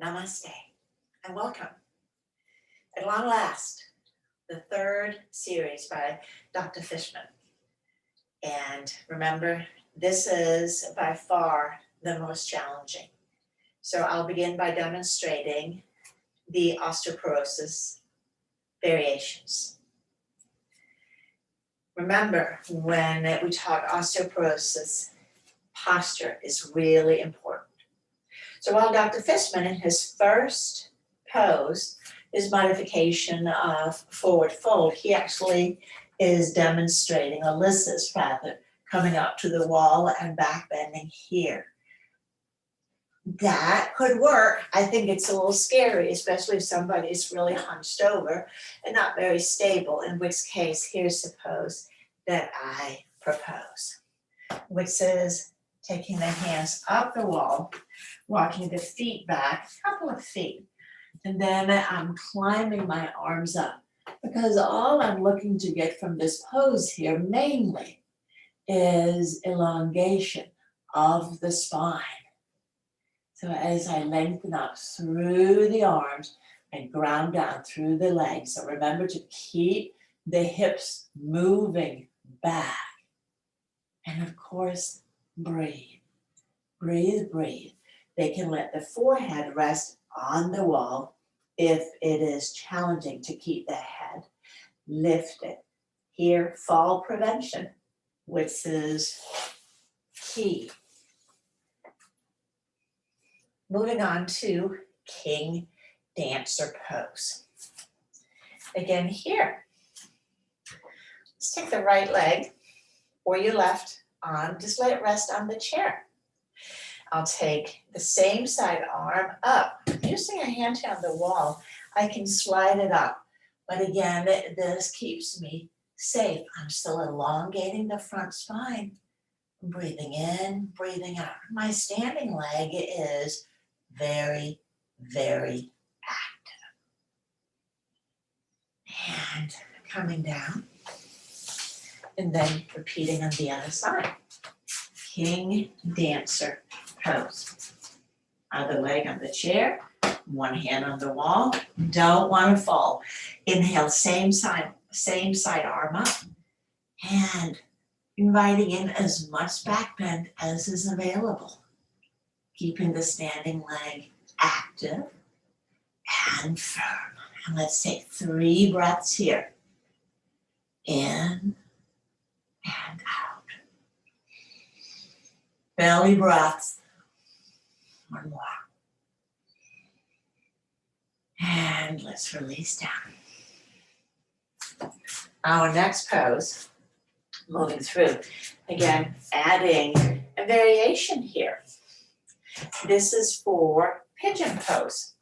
Namaste and welcome. At long last, the third series by Dr. Fishman. And remember, this is by far the most challenging. So I'll begin by demonstrating the osteoporosis variations. Remember, when we talk osteoporosis, posture is really important. So while Dr. Fishman in his first pose, his modification of forward fold, he actually is demonstrating, Alyssa's rather, coming up to the wall and back bending here. That could work. I think it's a little scary, especially if somebody is really hunched over and not very stable, in which case, here's the pose that I propose, which is taking the hands up the wall, walking the feet back a couple of feet, and then I'm climbing my arms up because all I'm looking to get from this pose here mainly is elongation of the spine. So as I lengthen up through the arms and ground down through the legs, so remember to keep the hips moving back. And of course, breathe, breathe, breathe. They can let the forehead rest on the wall if it is challenging to keep the head lifted. Here, fall prevention, which is key. Moving on to King Dancer pose. Again here, let's take the right leg or your left arm, just let it rest on the chair. I'll take the same side arm up. Using a hand on the wall, I can slide it up. But again, this keeps me safe. I'm still elongating the front spine. Breathing in, breathing out. My standing leg is very, very active. And coming down. And then repeating on the other side. King Dancer pose. Other leg on the chair, one hand on the wall. Don't want to fall. Inhale, same side arm up. And inviting in as much back bend as is available. Keeping the standing leg active and firm. And let's take 3 breaths here. In and out. Belly breaths. One more. And let's release down. Our next pose, moving through. Again, adding a variation here. This is for pigeon pose.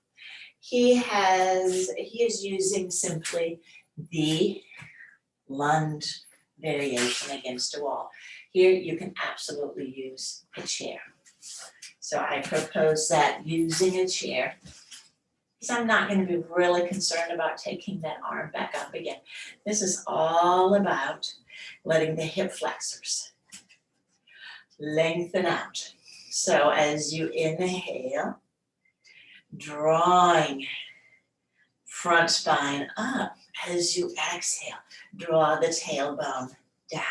He is using simply the lunge variation against a wall. Here you can absolutely use a chair. So I propose that using a chair, because I'm not going to be really concerned about taking that arm back up again. This is all about letting the hip flexors lengthen out. So as you inhale, drawing front spine up. As you exhale, draw the tailbone down.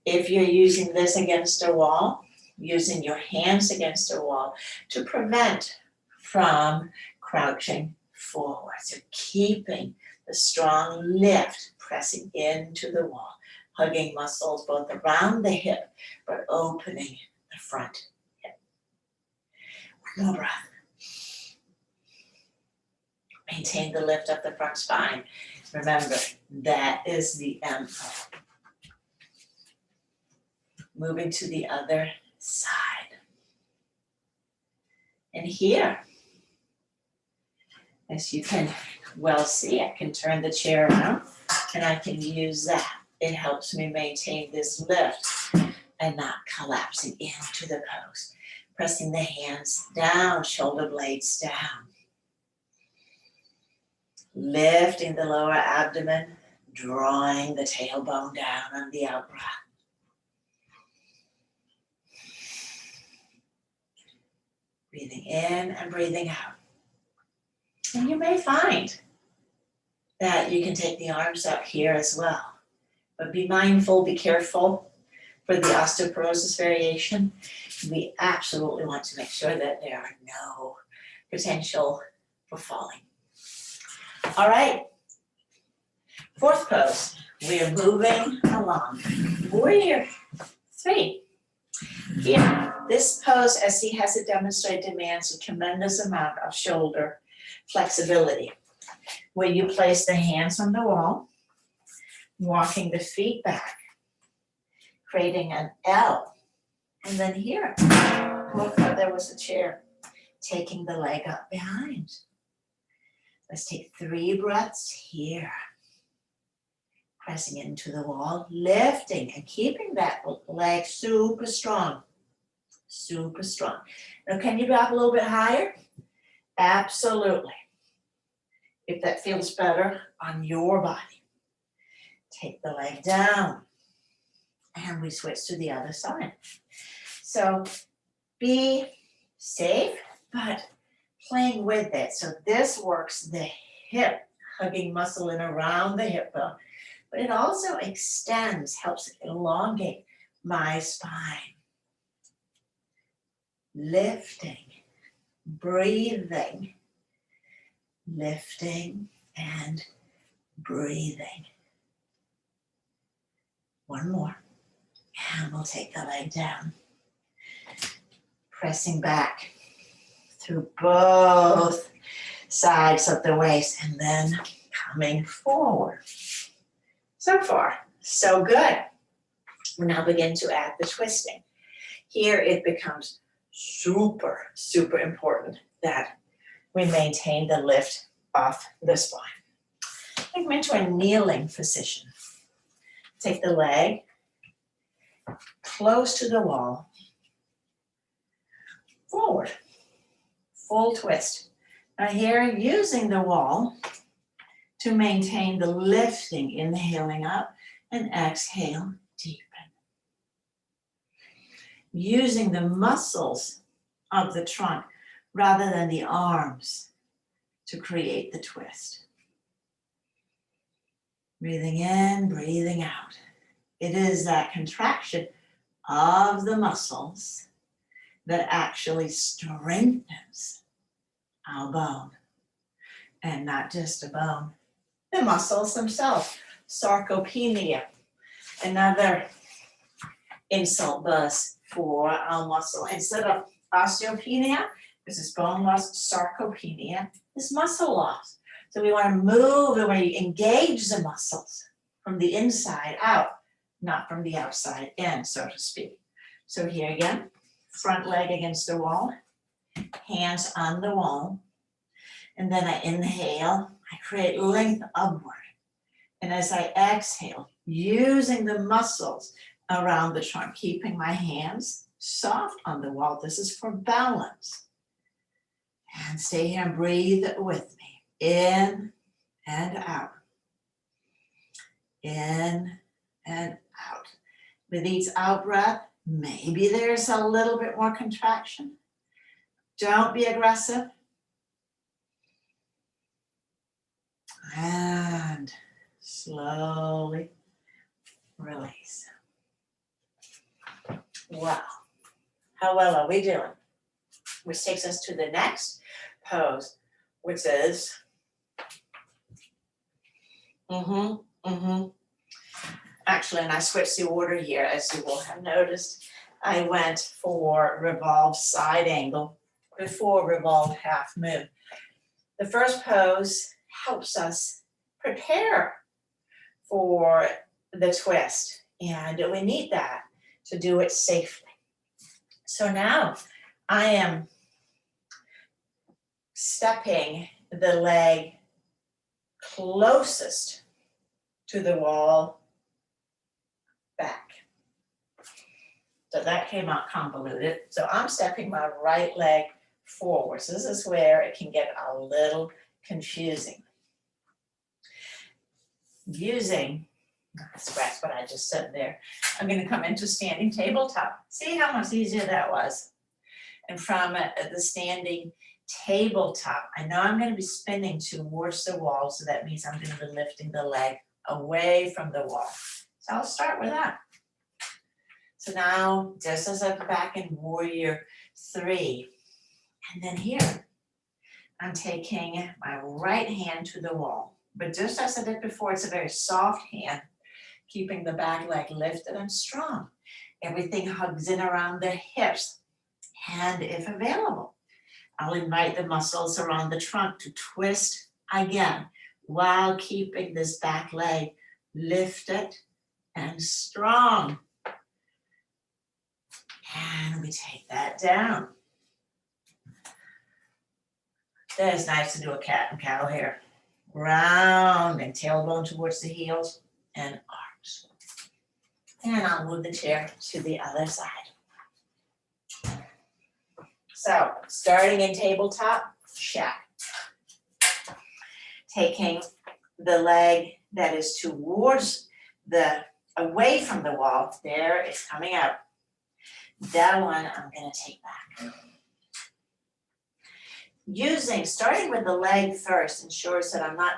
If you're using this against a wall, using your hands against a wall to prevent from crouching forward. So keeping the strong lift, pressing into the wall, hugging muscles both around the hip, but opening the front hip. One more breath. Maintain the lift of the front spine. Remember, that is the MO. Moving to the other side. And here, as you can well see, I can turn the chair around and I can use that. It helps me maintain this lift and not collapsing into the pose. Pressing the hands down, shoulder blades down. Lifting the lower abdomen, drawing the tailbone down on the out breath. Breathing in and breathing out. And you may find that you can take the arms up here as well. But be mindful, be careful for the osteoporosis variation. We absolutely want to make sure that there are no potential for falling. All right, fourth pose. We are moving along. Warrior 3. Here, this pose, as he has it demonstrated, demands a tremendous amount of shoulder flexibility, where you place the hands on the wall, walking the feet back, creating an L. And then here, look, there was a chair, taking the leg up behind. Let's take 3 breaths here. Pressing into the wall, lifting and keeping that leg super strong. Super strong. Now, can you drop a little bit higher? Absolutely. If that feels better on your body. Take the leg down. And we switch to the other side. So be safe, but playing with it. So this works the hip, hugging muscle in around the hip bone. But it also extends, helps elongate my spine. Lifting, breathing, lifting and breathing. One more, and we'll take the leg down. Pressing back through both sides of the waist and then coming forward. So far, so good. We now begin to add the twisting. Here it becomes super, super important that we maintain the lift off the spine. Take them into a kneeling position. Take the leg close to the wall, forward, full twist. Now here, using the wall to maintain the lifting, inhaling up and exhale, deepen. Using the muscles of the trunk rather than the arms to create the twist. Breathing in, breathing out. It is that contraction of the muscles that actually strengthens our bone. And not just a bone, the muscles themselves. Sarcopenia, another insult buzz for our muscle. Instead of osteopenia, this is bone loss, sarcopenia is muscle loss. So we want to move the way you engage the muscles from the inside out, not from the outside in, so to speak. So here again, front leg against the wall, hands on the wall. And then I inhale, I create length upward. And as I exhale, using the muscles around the trunk, keeping my hands soft on the wall. This is for balance. And stay here and breathe with me. In and out. In and out. With each out breath, maybe there's a little bit more contraction. Don't be aggressive. And slowly release. Wow. How well are we doing? Which takes us to the next pose, which is Actually, and I switched the order here, as you will have noticed. I went for revolved side angle before revolved half moon. The first pose helps us prepare for the twist, and we need that to do it safely. So now I am stepping the leg closest to the wall back. So that came out convoluted. So I'm stepping my right leg forward. So this is where it can get a little confusing. Scratch what I just said there. I'm going to come into standing tabletop. See how much easier that was. And from the standing tabletop, I know I'm going to be spinning towards the wall, so that means I'm going to be lifting the leg away from the wall. So I'll start with that. So now, just as I go back in warrior 3, and then here, I'm taking my right hand to the wall. But just as I did before, it's a very soft hand, keeping the back leg lifted and strong. Everything hugs in around the hips. And if available, I'll invite the muscles around the trunk to twist again while keeping this back leg lifted and strong. And we take that down. Then it's nice to do a cat and cow here. Round and tailbone towards the heels and arms. And I'll move the chair to the other side. So, starting in tabletop, check. Taking the leg that is towards away from the wall, there it's coming out. That one I'm going to take back. Starting with the leg first ensures that I'm not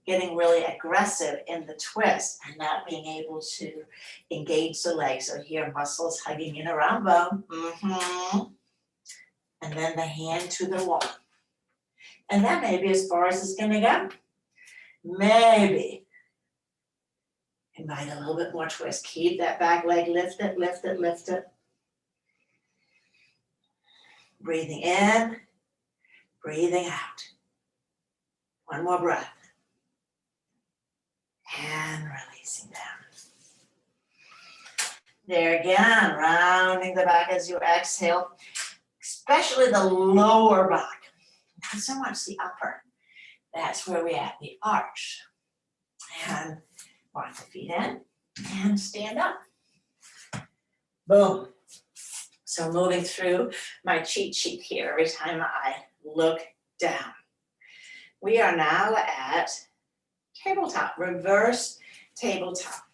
getting really aggressive in the twist and not being able to engage the leg. So here, muscles hugging in around bone. And then the hand to the wall. And that may be as far as it's going to go. Maybe. Invite a little bit more twist. Keep that back leg lifted, lift it, lift it. Breathing in, breathing out. One more breath. And releasing down. There again, rounding the back as you exhale, especially the lower back, not so much the upper. That's where we at the arch. And walk the feet in and stand up. Boom. So moving through my cheat sheet here every time I look down. We are now at tabletop, reverse tabletop.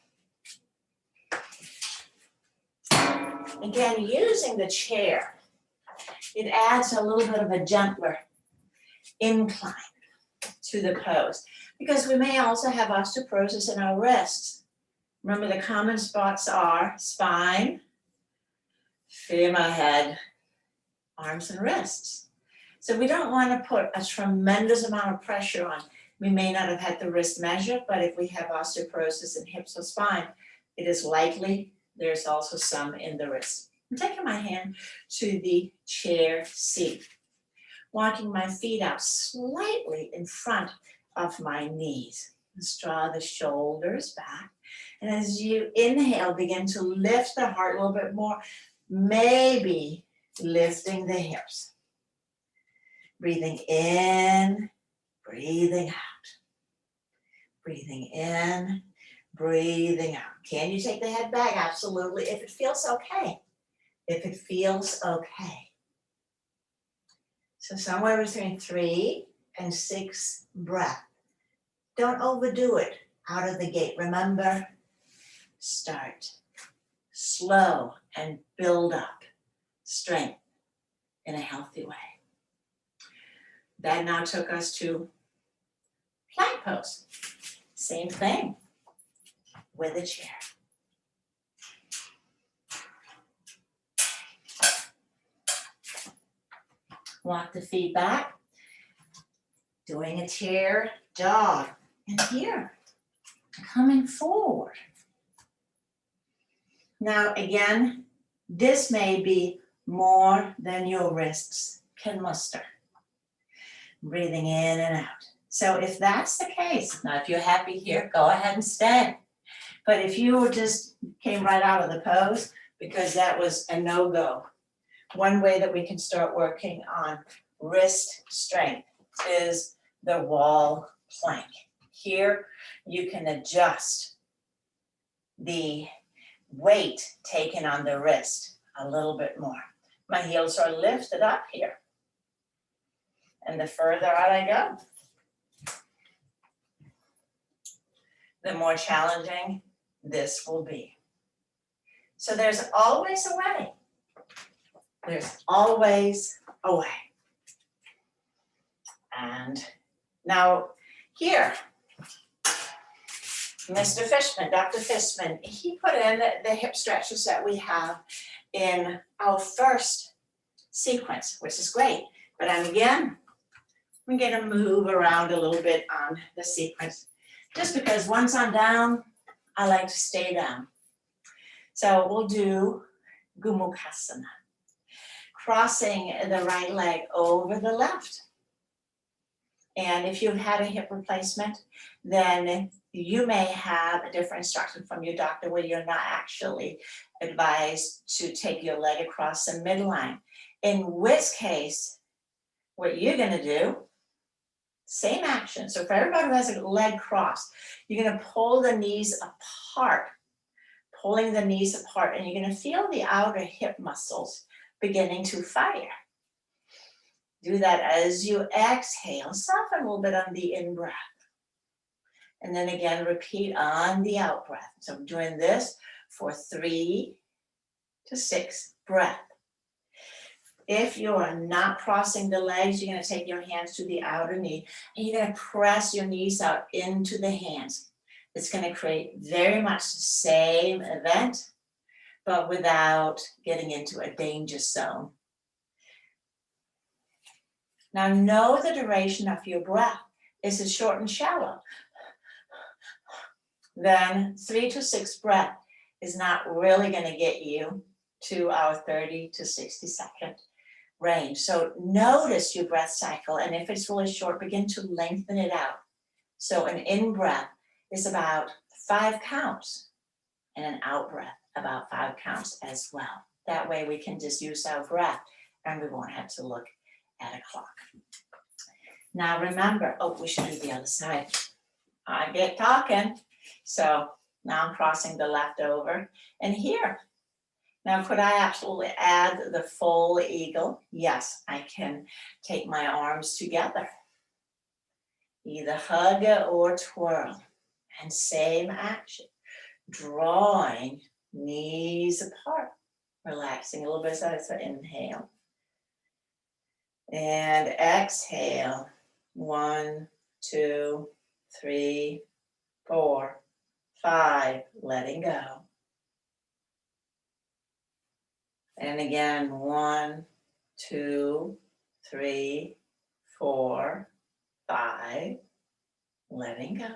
Again, using the chair, it adds a little bit of a gentler incline to the pose because we may also have osteoporosis in our wrists. Remember, the common spots are spine, femur head, arms and wrists. So we don't want to put a tremendous amount of pressure on. We may not have had the wrist measured, but if we have osteoporosis in hips or spine, it is likely there's also some in the wrist. I'm taking my hand to the chair seat, walking my feet out slightly in front of my knees. Let's draw the shoulders back. And as you inhale, begin to lift the heart a little bit more, maybe lifting the hips. Breathing in, breathing out. Breathing in, breathing out. Can you take the head back? Absolutely, if it feels okay. If it feels okay. So somewhere between 3 and 6 breaths. Don't overdo it out of the gate. Remember, start slow and build up strength in a healthy way. That now took us to plank pose. Same thing with a chair. Walk the feet back. Doing a chair dog. And here, coming forward. Now again, this may be more than your wrists can muster. Breathing in and out. So if that's the case, now if you're happy here, go ahead and stay. But if you just came right out of the pose because that was a no-go, one way that we can start working on wrist strength is the wall plank. Here, you can adjust the weight taken on the wrist a little bit more. My heels are lifted up here. And the further out I go, the more challenging this will be. So there's always a way There's always a way. And now here, Mr. Fishman, Dr. Fishman, he put in the hip stretches that we have in our first sequence, which is great. But I'm going to move around a little bit on the sequence, just because once I'm down, I like to stay down. So we'll do Gomukhasana, crossing the right leg over the left. And if you've had a hip replacement, then you may have a different instruction from your doctor where you're not actually advised to take your leg across the midline. In which case, what you're going to do, same action. So for everybody who has a leg crossed, you're going to pull the knees apart, pulling the knees apart, and you're going to feel the outer hip muscles beginning to fire. Do that as you exhale. Soften a little bit on the in-breath. And then again, repeat on the out-breath. So I'm doing this for 3 to 6 breaths. If you're not crossing the legs, you're going to take your hands to the outer knee, and you're going to press your knees out into the hands. It's going to create very much the same event, but without getting into a danger zone. Now know the duration of your breath. Is it short and shallow? Then 3 to 6 breaths is not really going to get you to our 30 to 60 second range. So notice your breath cycle, and if it's really short, begin to lengthen it out. So an in-breath is about 5 counts, and an out-breath about 5 counts as well. That way we can just use our breath, and we won't have to look at a clock. Now remember, we should do the other side. I get talking. So now I'm crossing the left over, and here. Now, could I absolutely add the full eagle? Yes, I can take my arms together. Either hug or twirl. And same action. Drawing knees apart. Relaxing a little bit. So inhale. And exhale. 1, 2, 3, 4, 5. Letting go. And again, 1, 2, 3, 4, 5. Letting go.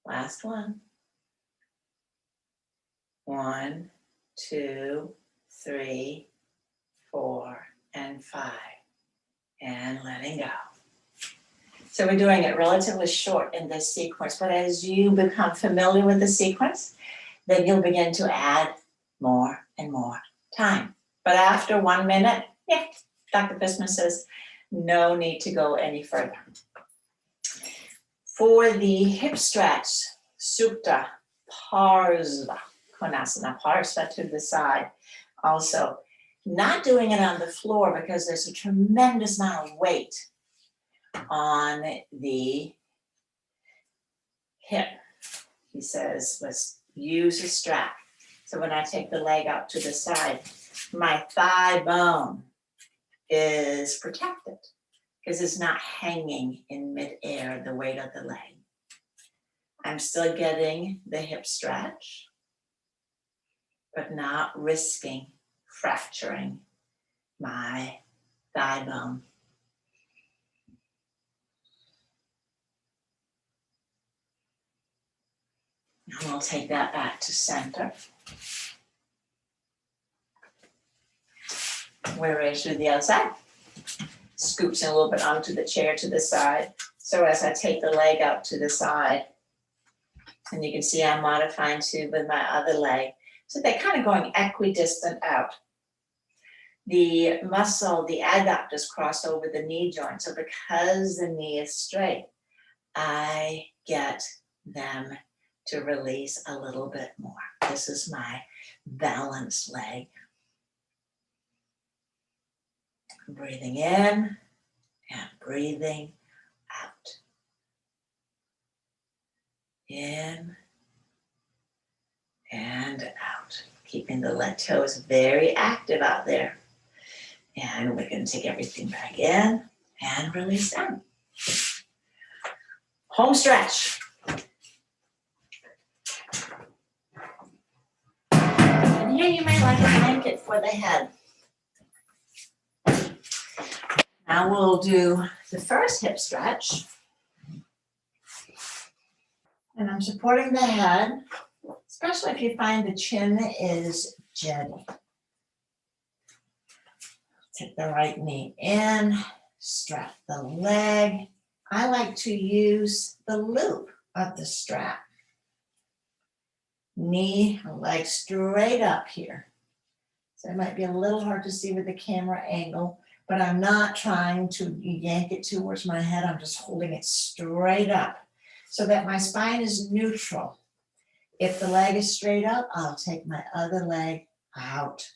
Last one. 1, 2, 3, 4, and 5. And letting go. So we're doing it relatively short in this sequence, but as you become familiar with the sequence, then you'll begin to add more and more time. But after 1 minute, Dr. Fishman says, no need to go any further. For the hip stretch, Supta Parsva Konasana, Parsva to the side. Also, not doing it on the floor because there's a tremendous amount of weight on the hip. He says, let's use a strap. So when I take the leg out to the side, my thigh bone is protected because it's not hanging in midair, the weight of the leg. I'm still getting the hip stretch, but not risking fracturing my thigh bone. And we'll take that back to center. We're ready to do the other side. Scoops in a little bit onto the chair to the side. So as I take the leg out to the side, and you can see I'm modifying too with my other leg. So they're kind of going equidistant out. The muscle, the adductors cross over the knee joint. So because the knee is straight, I get them to release a little bit more. This is my balanced leg. Breathing in and breathing out. In and out. Keeping the leg toes very active out there. And we're going to take everything back in and release down. Home stretch. And here you may like a blanket for the head. Now we'll do the first hip stretch. And I'm supporting the head, especially if you find the chin is jetty. Take the right knee in, strap the leg. I like to use the loop of the strap. Knee and leg straight up here. So it might be a little hard to see with the camera angle, but I'm not trying to yank it towards my head. I'm just holding it straight up so that my spine is neutral. If the leg is straight up, I'll take my other leg out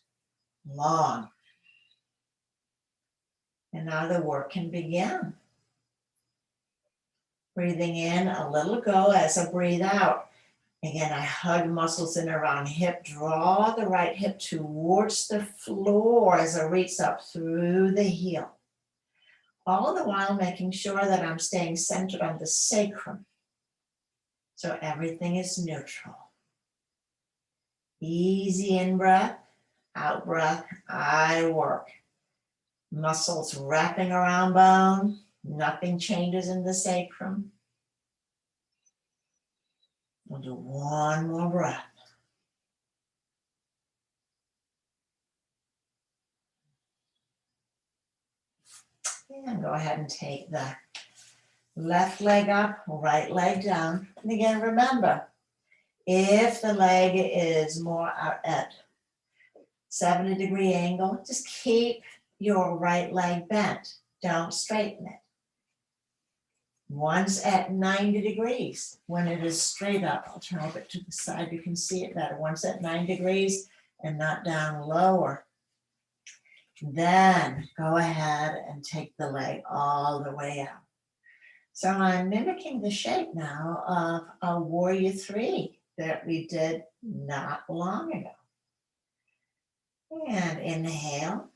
long. And now the work can begin. Breathing in, a little go as I breathe out. Again, I hug muscles in around hip, draw the right hip towards the floor as I reach up through the heel. All the while making sure that I'm staying centered on the sacrum. So everything is neutral. Easy in breath, out breath, I work. Muscles wrapping around bone, nothing changes in the sacrum. We'll do one more breath. And go ahead and take the left leg up, right leg down. And again, remember, if the leg is more out at 70-degree angle, just keep your right leg bent. Don't straighten it. Once at 90 degrees, when it is straight up, I'll turn it to the side, you can see it better. Once at 90 degrees and not down lower. Then go ahead and take the leg all the way out. So I'm mimicking the shape now of a warrior 3 that we did not long ago. And inhale,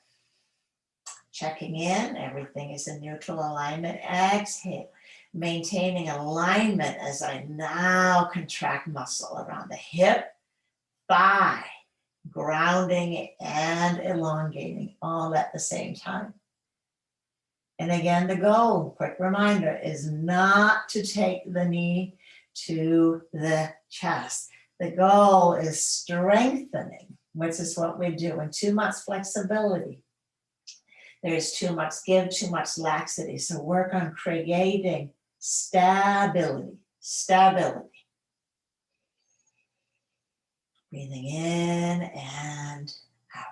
checking in, everything is in neutral alignment. Exhale, maintaining alignment as I now contract muscle around the hip, thigh, grounding and elongating all at the same time. And again, the goal, quick reminder, is not to take the knee to the chest. The goal is strengthening, which is what we're doing. Too much flexibility. There's too much give, too much laxity. So work on creating stability. Breathing in and out.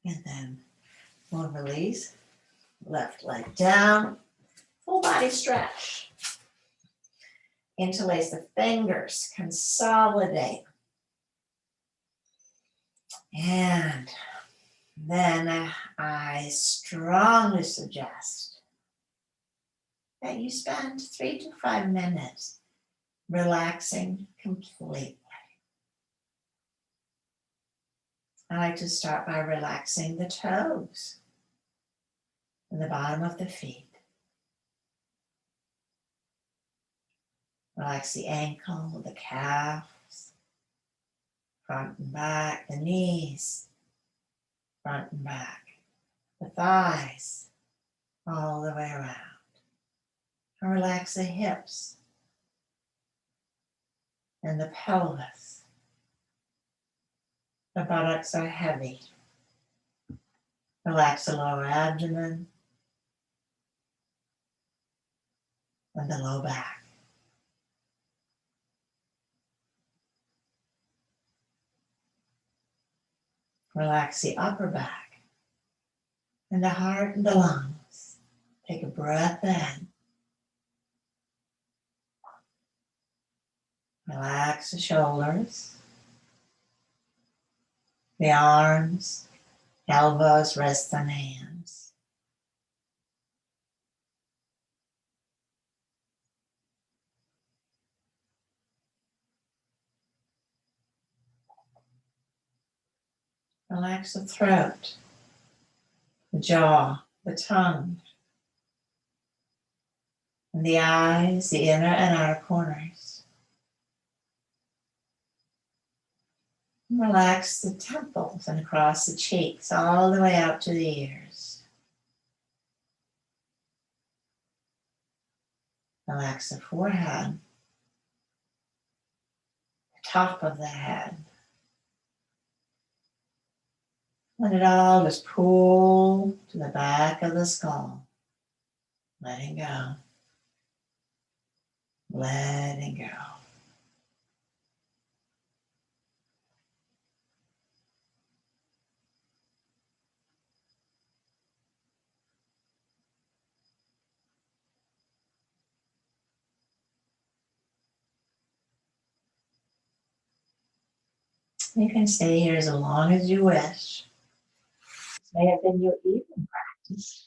And then we'll release. Left leg down. Full body stretch. Interlace the fingers. Consolidate. And then I strongly suggest that you spend 3 to 5 minutes relaxing completely. I like to start by relaxing the toes and the bottom of the feet. Relax the ankle, the calves, front and back, the knees, front and back, the thighs, all the way around. And relax the hips and the pelvis. The buttocks are heavy. Relax the lower abdomen and the low back. Relax the upper back and the heart and the lungs. Take a breath in. Relax the shoulders, the arms, elbows, wrists, and hands. Relax the throat, the jaw, the tongue, and the eyes, the inner and outer corners. Relax the temples and across the cheeks, all the way out to the ears. Relax the forehead, the top of the head. Let it all just pull to the back of the skull. Letting go. Letting go. You can stay here as long as you wish. This may have been your evening practice.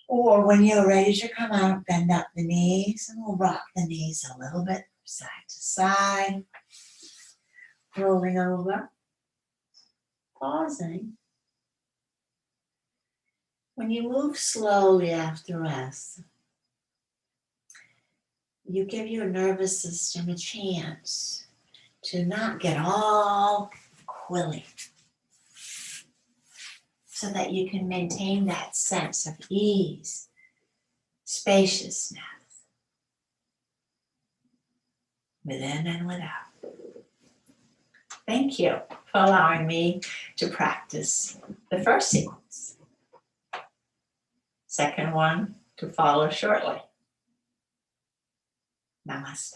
Or when you're ready to come out, bend up the knees and we'll rock the knees a little bit side to side. Rolling over. Pausing. When you move slowly after rest, you give your nervous system a chance to not get all quilly, so that you can maintain that sense of ease, spaciousness, within and without. Thank you for allowing me to practice the first sequence. Second one to follow shortly. Namaste.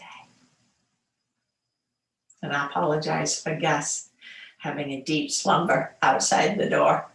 And I apologize for Gus having a deep slumber outside the door.